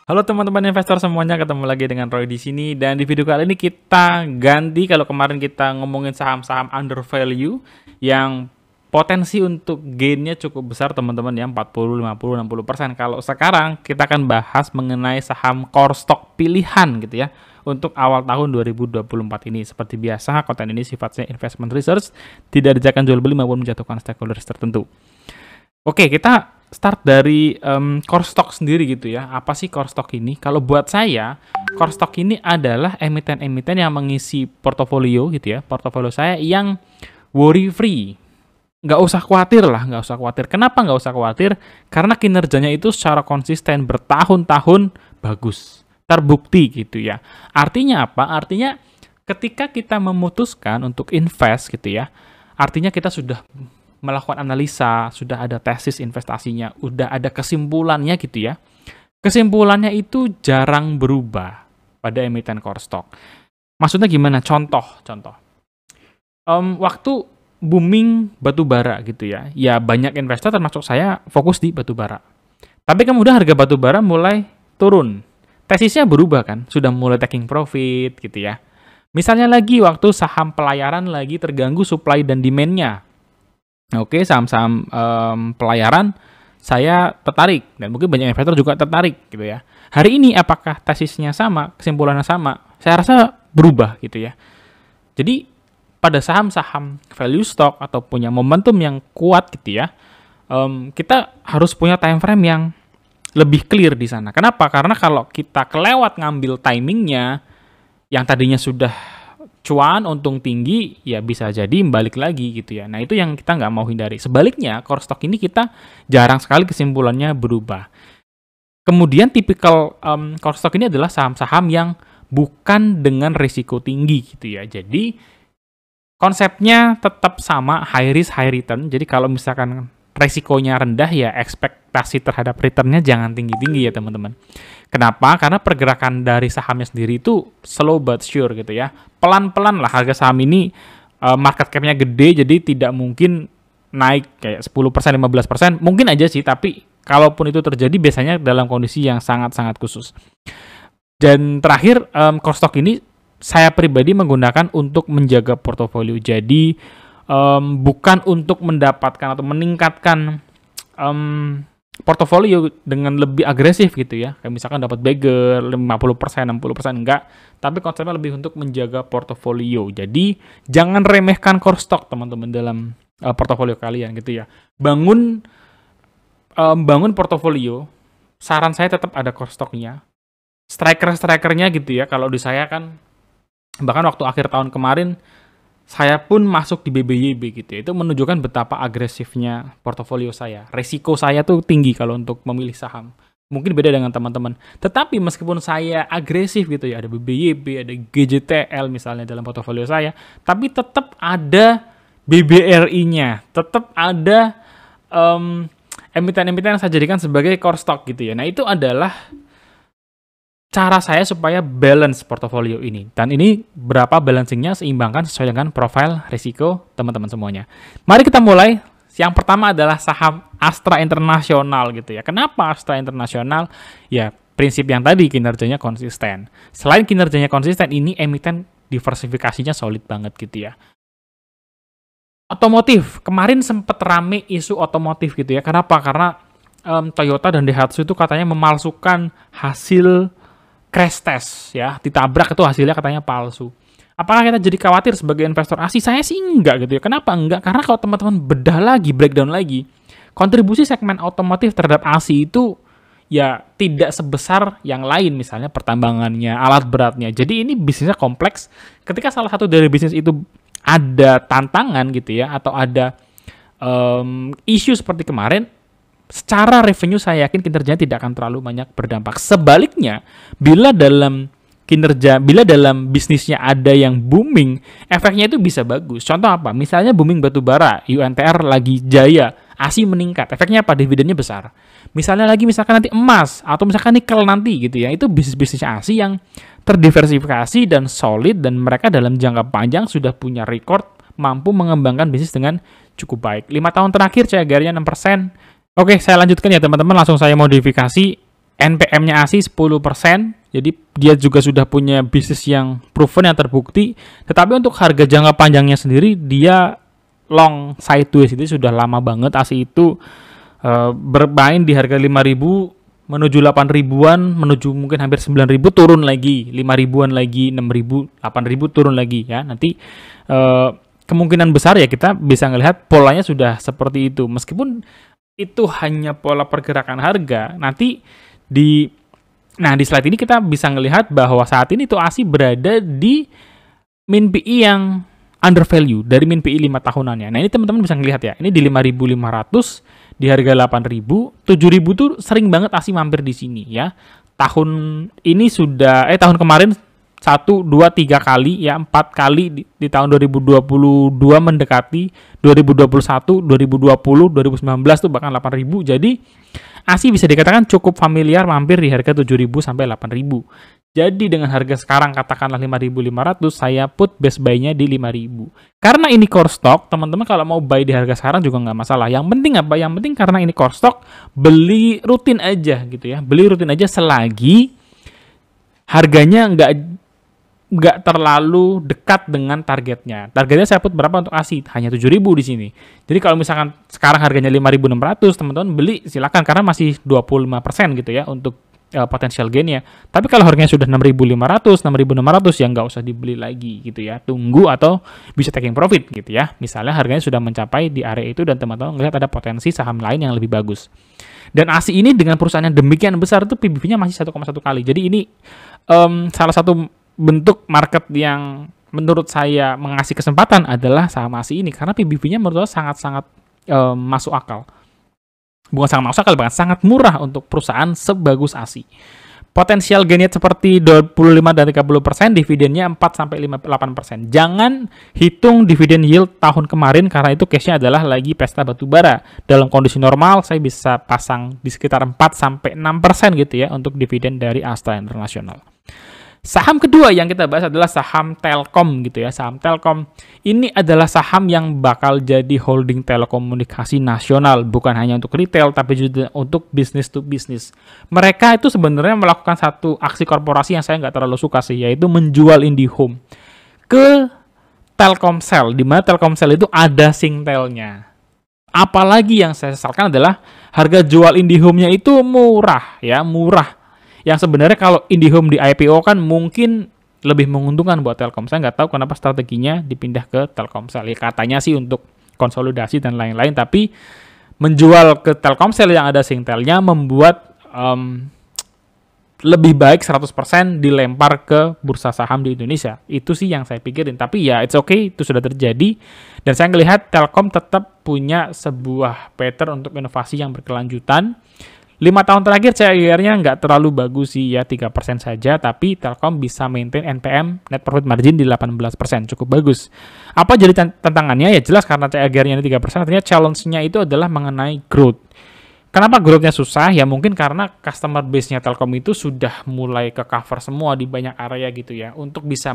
Halo teman-teman investor semuanya, ketemu lagi dengan Roy di sini dan di video kali ini kita ganti. Kalau kemarin kita ngomongin saham-saham under value yang potensi untuk gainnya cukup besar teman-teman ya, 40, 50, 60%. Kalau sekarang kita akan bahas mengenai saham core stock pilihan gitu ya untuk awal tahun 2024 ini. Seperti biasa, konten ini sifatnya investment research, tidak dijakan jual beli maupun menjatuhkan stakeholders tertentu. Oke, kita start dari core stock sendiri gitu ya. Apa sih core stock ini? Kalau buat saya, core stock ini adalah emiten-emiten yang mengisi portofolio gitu ya. Portofolio saya yang worry free. Nggak usah khawatir lah, nggak usah khawatir. Kenapa nggak usah khawatir? Karena kinerjanya itu secara konsisten bertahun-tahun bagus. Terbukti gitu ya. Artinya apa? Artinya ketika kita memutuskan untuk invest gitu ya, artinya kita sudah melakukan analisa, sudah ada tesis investasinya, udah ada kesimpulannya gitu ya. Kesimpulannya itu jarang berubah pada emiten core stock. Maksudnya gimana? Contoh. Waktu booming batu bara gitu ya, ya banyak investor termasuk saya fokus di batu bara. Tapi kemudian harga batu bara mulai turun. Tesisnya berubah kan, sudah mulai taking profit gitu ya. Misalnya lagi waktu saham pelayaran lagi terganggu supply dan demand-nya. Oke, saham-saham pelayaran saya tertarik dan mungkin banyak investor juga tertarik gitu ya. Hari ini apakah tesisnya sama, kesimpulannya sama? Saya rasa berubah gitu ya. Jadi pada saham-saham value stock atau punya momentum yang kuat gitu ya, kita harus punya time frame yang lebih clear di sana. Kenapa? Karena kalau kita kelewat ngambil timingnya yang tadinya sudah cuan, untung tinggi, ya bisa jadi balik lagi gitu ya. Nah, itu yang kita nggak mau hindari. Sebaliknya, core stock ini kita jarang sekali kesimpulannya berubah. Kemudian, tipikal core stock ini adalah saham-saham yang bukan dengan risiko tinggi gitu ya. Jadi, konsepnya tetap sama, high risk, high return. Jadi, kalau misalkan risikonya rendah, ya ekspektasi terhadap returnnya jangan tinggi-tinggi ya teman-teman. Kenapa? Karena pergerakan dari sahamnya sendiri itu slow but sure gitu ya. Pelan-pelan lah harga saham ini, market cap-nya gede, jadi tidak mungkin naik kayak 10%, 15%. Mungkin aja sih, tapi kalaupun itu terjadi biasanya dalam kondisi yang sangat-sangat khusus. Dan terakhir, core stock ini saya pribadi menggunakan untuk menjaga portofolio. Jadi, bukan untuk mendapatkan atau meningkatkan portofolio dengan lebih agresif gitu ya. Kayak misalkan dapat bagel 50%, 60% enggak, tapi konsepnya lebih untuk menjaga portofolio. Jadi jangan remehkan core stock teman-teman dalam portofolio kalian gitu ya. Bangun portofolio, saran saya tetap ada core stocknya. Strikernya gitu ya. Kalau di saya kan bahkan waktu akhir tahun kemarin saya pun masuk di BBYB gitu ya. Itu menunjukkan betapa agresifnya portofolio saya. Resiko saya tuh tinggi kalau untuk memilih saham. Mungkin beda dengan teman-teman. Tetapi meskipun saya agresif gitu ya, ada BBYB, ada GJTL misalnya dalam portofolio saya, tapi tetap ada BBRI-nya, tetap ada emiten-emiten yang saya jadikan sebagai core stock gitu ya. Nah, itu adalah cara saya supaya balance portofolio ini. Dan ini berapa balancingnya seimbangkan sesuai dengan profil risiko teman-teman semuanya. Mari kita mulai. Yang pertama adalah saham Astra International gitu ya. Kenapa Astra International? Ya, prinsip yang tadi, kinerjanya konsisten. Selain kinerjanya konsisten, ini emiten diversifikasinya solid banget gitu ya. Otomotif. Kemarin sempat rame isu otomotif gitu ya. Kenapa? Karena Toyota dan Daihatsu itu katanya memalsukan hasil crash test ya, ditabrak itu hasilnya katanya palsu. Apakah kita jadi khawatir sebagai investor asing? Saya sih enggak gitu ya. Kenapa enggak? Karena kalau teman-teman bedah lagi, breakdown lagi, kontribusi segmen otomotif terhadap ASI itu ya tidak sebesar yang lain, misalnya pertambangannya, alat beratnya. Jadi ini bisnisnya kompleks. Ketika salah satu dari bisnis itu ada tantangan gitu ya, atau ada isu seperti kemarin, secara revenue saya yakin kinerjanya tidak akan terlalu banyak berdampak. Sebaliknya, bila dalam bisnisnya ada yang booming, efeknya itu bisa bagus. Contoh apa? Misalnya booming batu bara, UNTR lagi jaya, ASI meningkat. Efeknya apa? Dividennya besar. Misalnya lagi misalkan nanti emas atau misalkan nikel nanti gitu ya. Itu bisnis-bisnisnya ASI yang terdiversifikasi dan solid, dan mereka dalam jangka panjang sudah punya record mampu mengembangkan bisnis dengan cukup baik. 5 tahun terakhir CAGR-nya 6%. Oke, saya lanjutkan ya teman-teman, langsung saya modifikasi. NPM-nya ASI 10%, jadi dia juga sudah punya bisnis yang proven, yang terbukti. Tetapi untuk harga jangka panjangnya sendiri, dia long sideways, itu sudah lama banget ASI itu bermain di harga 5.000 menuju 8.000-an, menuju mungkin hampir 9.000, turun lagi 5.000-an lagi, 6.000, 8.000, turun lagi ya. Nanti kemungkinan besar ya kita bisa ngelihat polanya sudah seperti itu. Meskipun itu hanya pola pergerakan harga, nanti di slide ini kita bisa ngelihat bahwa saat ini tuh ASI berada di min PI yang under value dari min PI 5 tahunannya. Nah, ini teman-teman bisa ngelihat ya. Ini di 5.500, di harga 8.000, 7.000 tuh sering banget ASI mampir di sini ya. Tahun ini sudah tahun kemarin 1, 2, 3 kali ya, 4 kali di tahun 2022 mendekati 2021, 2020, 2019 tuh bahkan 8.000. Jadi ASI bisa dikatakan cukup familiar mampir di harga 7.000 sampai 8.000. Jadi dengan harga sekarang katakanlah 5.500, saya put best buy-nya di 5.000. Karena ini core stock, teman-teman kalau mau buy di harga sekarang juga nggak masalah. Yang penting apa? Yang penting karena ini core stock, beli rutin aja gitu ya. Beli rutin aja selagi harganya nggak terlalu dekat dengan targetnya. Targetnya saya put berapa untuk ASI? Hanya 7.000 di sini. Jadi kalau misalkan sekarang harganya 5.600, teman-teman beli silakan karena masih 25% gitu ya untuk potensial gain-nya. Tapi kalau harganya sudah 6.500, 6.600 ya nggak usah dibeli lagi gitu ya. Tunggu atau bisa taking profit gitu ya. Misalnya harganya sudah mencapai di area itu dan teman-teman melihat ada potensi saham lain yang lebih bagus. Dan ASI ini dengan perusahaan yang demikian besar itu PBV-nya masih 1,1 kali. Jadi ini salah satu bentuk market yang menurut saya mengasih kesempatan adalah saham ASI ini karena PBV-nya menurut saya sangat-sangat masuk akal. Bukan sangat masuk akal, bahkan sangat murah untuk perusahaan sebagus ASI. Potensial gain-nya seperti 25 dan 30%, dividennya 4-8%. Jangan hitung dividen yield tahun kemarin karena itu case-nya adalah lagi pesta batubara. Dalam kondisi normal saya bisa pasang di sekitar 4-6% gitu ya untuk dividen dari Astra International. Saham kedua yang kita bahas adalah saham Telkom gitu ya. Saham Telkom ini adalah saham yang bakal jadi holding telekomunikasi nasional, bukan hanya untuk retail tapi juga untuk business to business. Mereka itu sebenarnya melakukan satu aksi korporasi yang saya nggak terlalu suka sih, yaitu menjual IndiHome ke Telkomsel, di mana Telkomsel itu ada Singtelnya. Apalagi yang saya sesalkan adalah harga jual IndiHome-nya itu murah ya, murah. Yang sebenarnya kalau IndiHome di IPO kan mungkin lebih menguntungkan buat Telkom. Saya nggak tahu kenapa strateginya dipindah ke Telkomsel. Ya katanya sih untuk konsolidasi dan lain-lain, tapi menjual ke Telkomsel yang ada Singtelnya membuat lebih baik 100% dilempar ke bursa saham di Indonesia. Itu sih yang saya pikirin. Tapi ya it's okay, itu sudah terjadi. Dan saya melihat Telkom tetap punya sebuah pattern untuk inovasi yang berkelanjutan. 5 tahun terakhir CAGR-nya nggak terlalu bagus sih ya, 3% saja, tapi Telkom bisa maintain NPM, net profit margin di 18%, cukup bagus. Apa jadi tantangannya? Ya jelas karena CAGR-nya 3%, artinya challenge-nya itu adalah mengenai growth. Kenapa growth-nya susah? Ya mungkin karena customer base-nya Telkom itu sudah mulai ke cover semua di banyak area gitu ya. Untuk bisa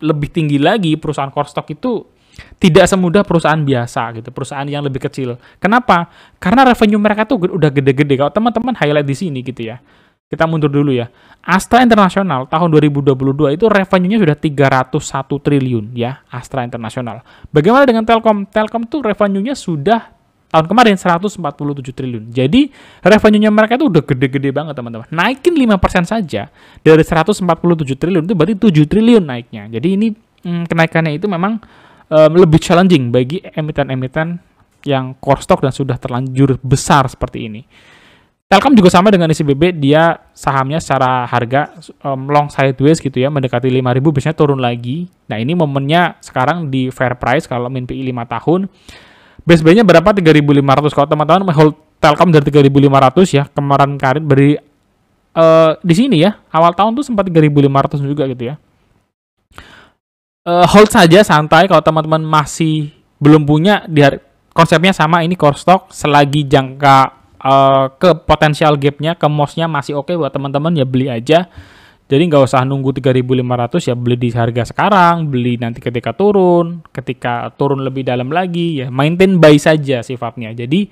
lebih tinggi lagi, perusahaan core stock itu tidak semudah perusahaan biasa gitu, perusahaan yang lebih kecil. Kenapa? Karena revenue mereka tuh udah gede-gede. Kalau teman-teman highlight di sini gitu ya. Kita mundur dulu ya. Astra International tahun 2022 itu revenue-nya sudah 301 triliun ya, Astra International. Bagaimana dengan Telkom? Telkom tuh revenue-nya sudah tahun kemarin 147 triliun. Jadi revenue-nya mereka itu udah gede-gede banget teman-teman. Naikin 5% saja dari 147 triliun itu berarti 7 triliun naiknya. Jadi ini kenaikannya itu memang lebih challenging bagi emiten-emiten yang core stock dan sudah terlanjur besar seperti ini. Telkom juga sama dengan ICBP, dia sahamnya secara harga long sideways gitu ya, mendekati 5.000, biasanya turun lagi. Nah ini momennya sekarang di fair price kalau min PI 5 tahun. Base buy-nya berapa? 3.500. Kalau teman-teman hold Telkom dari 3.500 ya, kemarin beri di sini ya, awal tahun tuh sempat 3.500 juga gitu ya. Hold saja santai kalau teman-teman masih belum punya, konsepnya sama, ini core stock selagi jangka ke potensial gap-nya, ke MOS-nya masih oke buat teman-teman ya beli aja. Jadi nggak usah nunggu 3.500 ya, beli di harga sekarang, beli nanti ketika turun lebih dalam lagi ya, maintain buy saja sifatnya. Jadi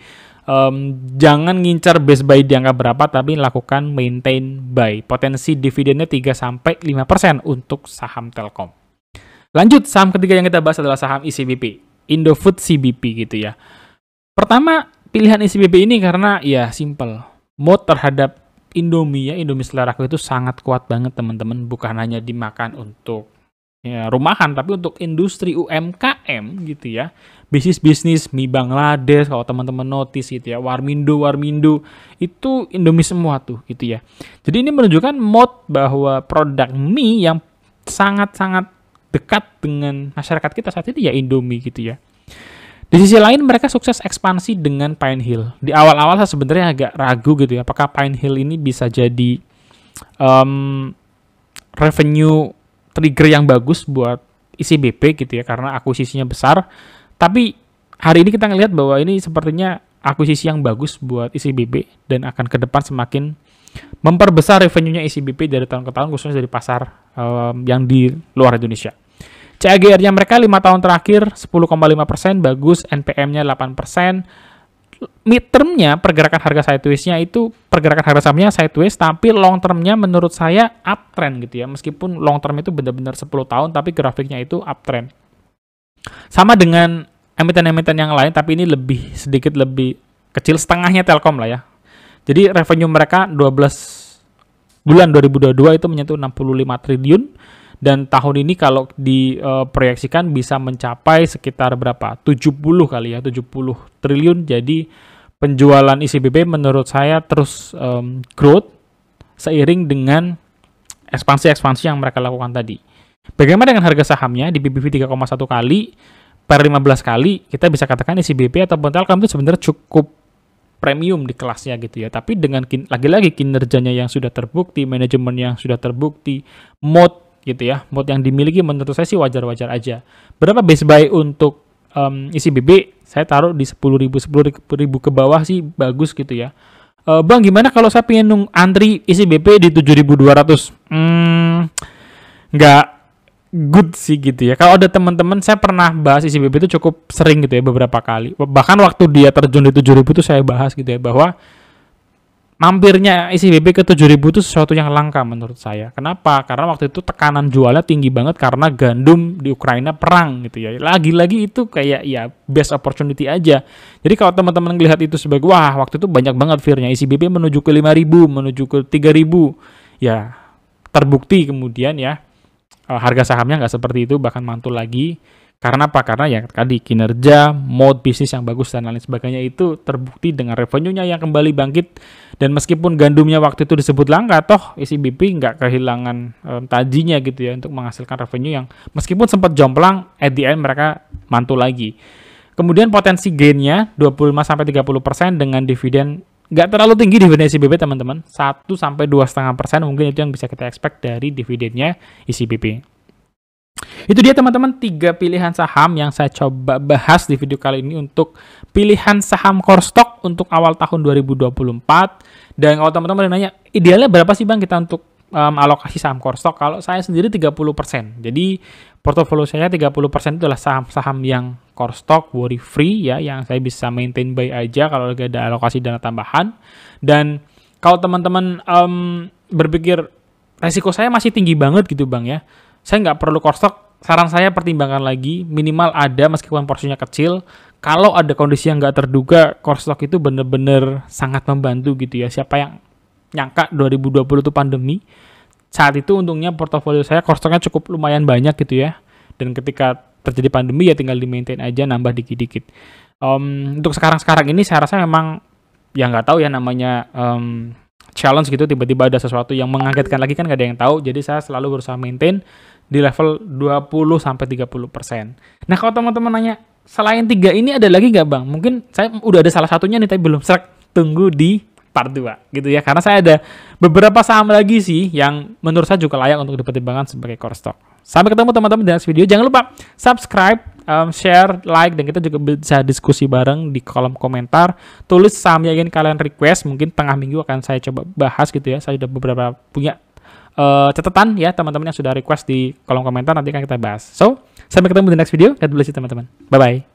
jangan ngincar base buy di angka berapa, tapi lakukan maintain buy. Potensi dividennya 3-5% untuk saham Telkom. Lanjut, saham ketiga yang kita bahas adalah saham ICBP, Indofood CBP gitu ya. Pertama, pilihan ICBP ini karena ya simple. Moat terhadap Indomie ya, Indomie seleraku itu sangat kuat banget teman-teman. Bukan hanya dimakan untuk ya, rumahan, tapi untuk industri UMKM gitu ya. Bisnis-bisnis mie Bangladesh, kalau teman-teman notice gitu ya, Warmindo itu Indomie semua tuh gitu ya. Jadi ini menunjukkan moat bahwa produk mie yang sangat-sangat dekat dengan masyarakat kita saat ini ya Indomie gitu ya. Di sisi lain mereka sukses ekspansi dengan Pine Hill. Di awal-awal saya sebenarnya agak ragu gitu ya, apakah Pine Hill ini bisa jadi revenue trigger yang bagus buat ICBP gitu ya, karena akuisisinya besar. Tapi hari ini kita ngelihat bahwa ini sepertinya akuisisi yang bagus buat ICBP dan akan ke depan semakin memperbesar revenue-nya ICBP dari tahun ke tahun, khususnya dari pasar yang di luar Indonesia. CAGR-nya mereka 5 tahun terakhir 10,5%, bagus. NPM-nya 8%. Mid-term-nya pergerakan harga sideways-nya itu pergerakan harga sahamnya sideways, tapi long-term-nya menurut saya uptrend gitu ya. Meskipun long-term itu benar-benar 10 tahun, tapi grafiknya itu uptrend. Sama dengan emiten-emiten yang lain, tapi ini sedikit lebih kecil, setengahnya Telkom lah ya. Jadi revenue mereka 12 bulan 2022 itu menyentuh 65 triliun. Dan tahun ini kalau diproyeksikan bisa mencapai sekitar berapa? 70 kali ya, 70 triliun. Jadi penjualan ICBP menurut saya terus growth seiring dengan ekspansi-ekspansi yang mereka lakukan tadi. Bagaimana dengan harga sahamnya? Di BBV 3,1 kali per 15 kali, kita bisa katakan ICBP ataupun Telkom itu sebenarnya cukup premium di kelasnya gitu ya. Tapi dengan lagi-lagi kinerjanya yang sudah terbukti, manajemen yang sudah terbukti, moat gitu ya, moat yang dimiliki menurut saya sih wajar-wajar aja. Berapa base buy untuk ICBP? Saya taruh di 10.000 ke bawah sih bagus gitu ya. Bang, gimana kalau saya pengen antri ICBP di 7.200? Nggak good sih gitu ya. Kalau ada teman-teman, saya pernah bahas ICBP itu cukup sering gitu ya, beberapa kali. Bahkan waktu dia terjun di 7.000 itu saya bahas gitu ya, bahwa mampirnya ICBP ke 7.000 itu sesuatu yang langka menurut saya. Kenapa? Karena waktu itu tekanan jualnya tinggi banget karena gandum di Ukraina perang gitu ya. Lagi-lagi itu kayak ya best opportunity aja. Jadi kalau teman-teman melihat itu sebagai wah waktu itu banyak banget fear-nya ICBP menuju ke 5.000, menuju ke 3.000. Ya terbukti kemudian ya harga sahamnya nggak seperti itu, bahkan mantul lagi. Karena apa? Karena ya tadi kinerja, mode bisnis yang bagus dan lain sebagainya itu terbukti dengan revenue-nya yang kembali bangkit. Dan meskipun gandumnya waktu itu disebut langka, toh ICBP nggak kehilangan tajinya gitu ya untuk menghasilkan revenue yang meskipun sempat jomplang, at the end mereka mantul lagi. Kemudian potensi gain-nya 25-30% dengan dividen nggak terlalu tinggi dividen ICBP teman-teman, 1-2,5% mungkin itu yang bisa kita expect dari dividennya ICBP. Itu dia teman-teman 3 pilihan saham yang saya coba bahas di video kali ini untuk pilihan saham core stock untuk awal tahun 2024. Dan kalau teman-teman nanya, idealnya berapa sih Bang kita untuk alokasi saham core stock? Kalau saya sendiri 30%. Jadi portofolio saya 30% itu adalah saham-saham yang core stock, worry free ya, yang saya bisa maintain buy aja kalau lagi ada alokasi dana tambahan. Dan kalau teman-teman berpikir resiko saya masih tinggi banget gitu Bang ya, saya nggak perlu core stock, saran saya pertimbangkan lagi, minimal ada meskipun porsinya kecil. Kalau ada kondisi yang nggak terduga, core stock itu bener-bener sangat membantu gitu ya. Siapa yang nyangka 2020 itu pandemi, saat itu untungnya portofolio saya core stocknya cukup lumayan banyak gitu ya. Dan ketika terjadi pandemi ya tinggal di-maintain aja, nambah dikit-dikit. Untuk sekarang-sekarang ini saya rasa memang, ya nggak tahu ya namanya challenge gitu, tiba-tiba ada sesuatu yang mengagetkan lagi kan nggak ada yang tahu. Jadi saya selalu berusaha maintain di level 20-30%. Nah kalau teman-teman nanya, selain 3 ini ada lagi nggak Bang? Mungkin saya udah ada salah satunya nih tapi belum tunggu di part 2 gitu ya. Karena saya ada beberapa saham lagi sih yang menurut saya juga layak untuk dipertimbangkan sebagai core stock. Sampai ketemu teman-teman di next video. Jangan lupa subscribe, share, like, dan kita juga bisa diskusi bareng di kolom komentar. Tulis saham yang ingin kalian request, mungkin tengah minggu akan saya coba bahas gitu ya. Saya udah beberapa punya catatan ya teman-teman yang sudah request di kolom komentar, nanti akan kita bahas. So, sampai ketemu di next video. God bless you teman-teman. Bye-bye.